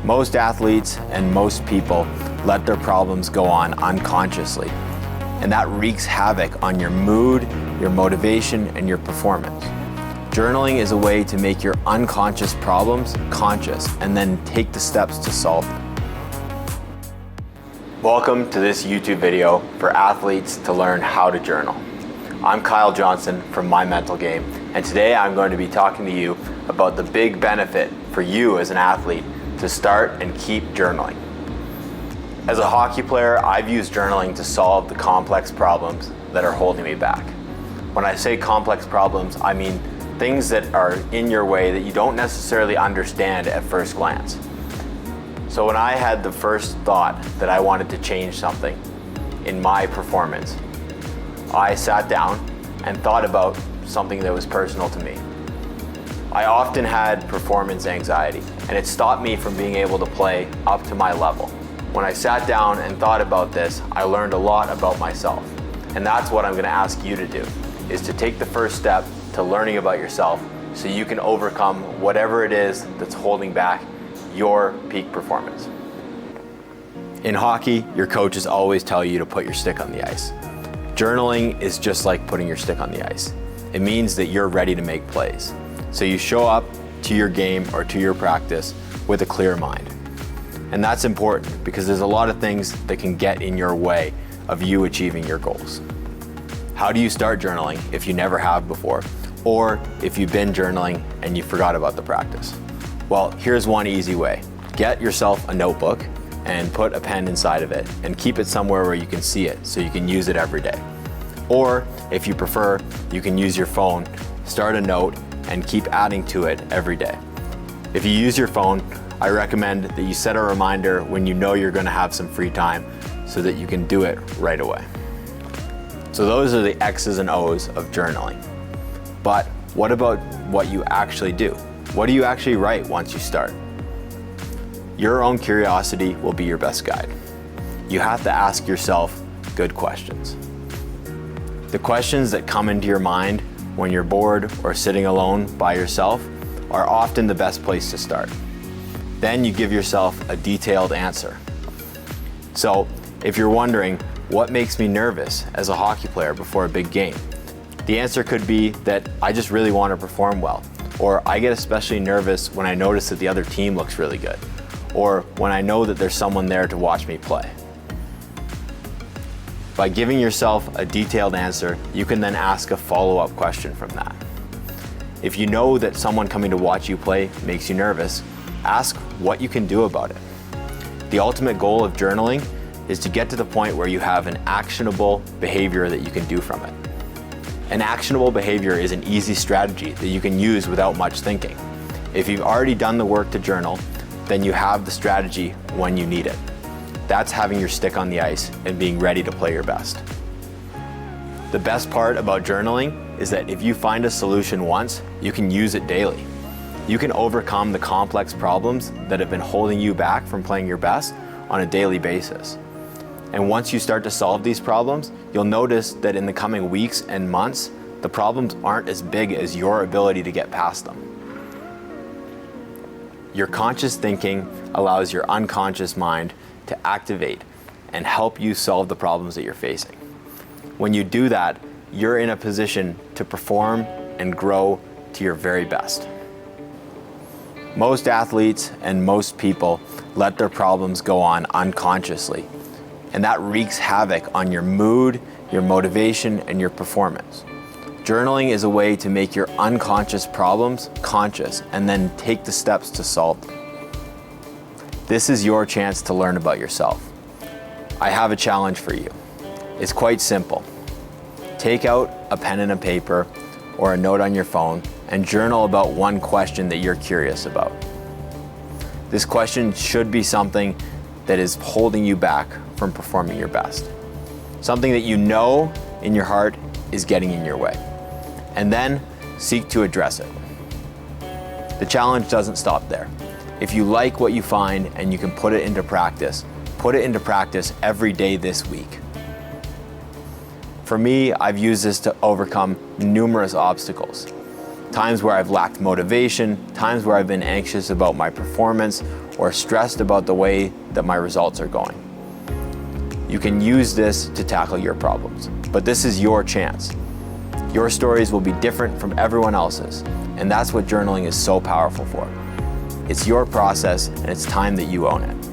Most athletes and most people let their problems go on unconsciously, and that wreaks havoc on your mood, your motivation, and your performance. Journaling is a way to make your unconscious problems conscious and then take the steps to solve them. Welcome to this YouTube video for athletes to learn how to journal. I'm Kyle Johnson from My Mental Game, and today I'm going to be talking to you about the big benefit for you as an athlete to start and keep journaling. As a hockey player, I've used journaling to solve the complex problems that are holding me back. When I say complex problems, I mean things that are in your way that you don't necessarily understand at first glance. So when I had the first thought that I wanted to change something in my performance, I sat down and thought about something that was personal to me. I often had performance anxiety, and it stopped me from being able to play up to my level. When I sat down and thought about this, I learned a lot about myself. And that's what I'm going to ask you to do, is to take the first step to learning about yourself so you can overcome whatever it is that's holding back your peak performance. In hockey, your coaches always tell you to put your stick on the ice. Journaling is just like putting your stick on the ice. It means that you're ready to make plays. So you show up to your game or to your practice with a clear mind. And that's important because there's a lot of things that can get in your way of you achieving your goals. How do you start journaling if you never have before? Or if you've been journaling and you forgot about the practice? Well, here's one easy way. Get yourself a notebook and put a pen inside of it and keep it somewhere where you can see it so you can use it every day. Or if you prefer, you can use your phone, start a note, and keep adding to it every day. If you use your phone, I recommend that you set a reminder when you know you're going to have some free time so that you can do it right away. So those are the X's and O's of journaling. But what about what you actually do? What do you actually write once you start? Your own curiosity will be your best guide. You have to ask yourself good questions. The questions that come into your mind when you're bored or sitting alone by yourself are often the best place to start. Then you give yourself a detailed answer. So if you're wondering, what makes me nervous as a hockey player before a big game? The answer could be that I just really want to perform well, or I get especially nervous when I notice that the other team looks really good, or when I know that there's someone there to watch me play. By giving yourself a detailed answer, you can then ask a follow-up question from that. If you know that someone coming to watch you play makes you nervous, ask what you can do about it. The ultimate goal of journaling is to get to the point where you have an actionable behavior that you can do from it. An actionable behavior is an easy strategy that you can use without much thinking. If you've already done the work to journal, then you have the strategy when you need it. That's having your stick on the ice and being ready to play your best. The best part about journaling is that if you find a solution once, you can use it daily. You can overcome the complex problems that have been holding you back from playing your best on a daily basis. And once you start to solve these problems, you'll notice that in the coming weeks and months, the problems aren't as big as your ability to get past them. Your conscious thinking allows your unconscious mind to activate and help you solve the problems that you're facing. When you do that, you're in a position to perform and grow to your very best. Most athletes and most people let their problems go on unconsciously, and that wreaks havoc on your mood, your motivation, and your performance. Journaling is a way to make your unconscious problems conscious and then take the steps to solve them. This is your chance to learn about yourself. I have a challenge for you. It's quite simple. Take out a pen and a paper or a note on your phone and journal about one question that you're curious about. This question should be something that is holding you back from performing your best. Something that you know in your heart is getting in your way. And then seek to address it. The challenge doesn't stop there. If you like what you find and you can put it into practice every day this week. For me, I've used this to overcome numerous obstacles. times where I've lacked motivation, times where I've been anxious about my performance or stressed about the way that my results are going. You can use this to tackle your problems, but this is your chance. Your stories will be different from everyone else's, and that's what journaling is so powerful for. It's your process, and it's time that you own it.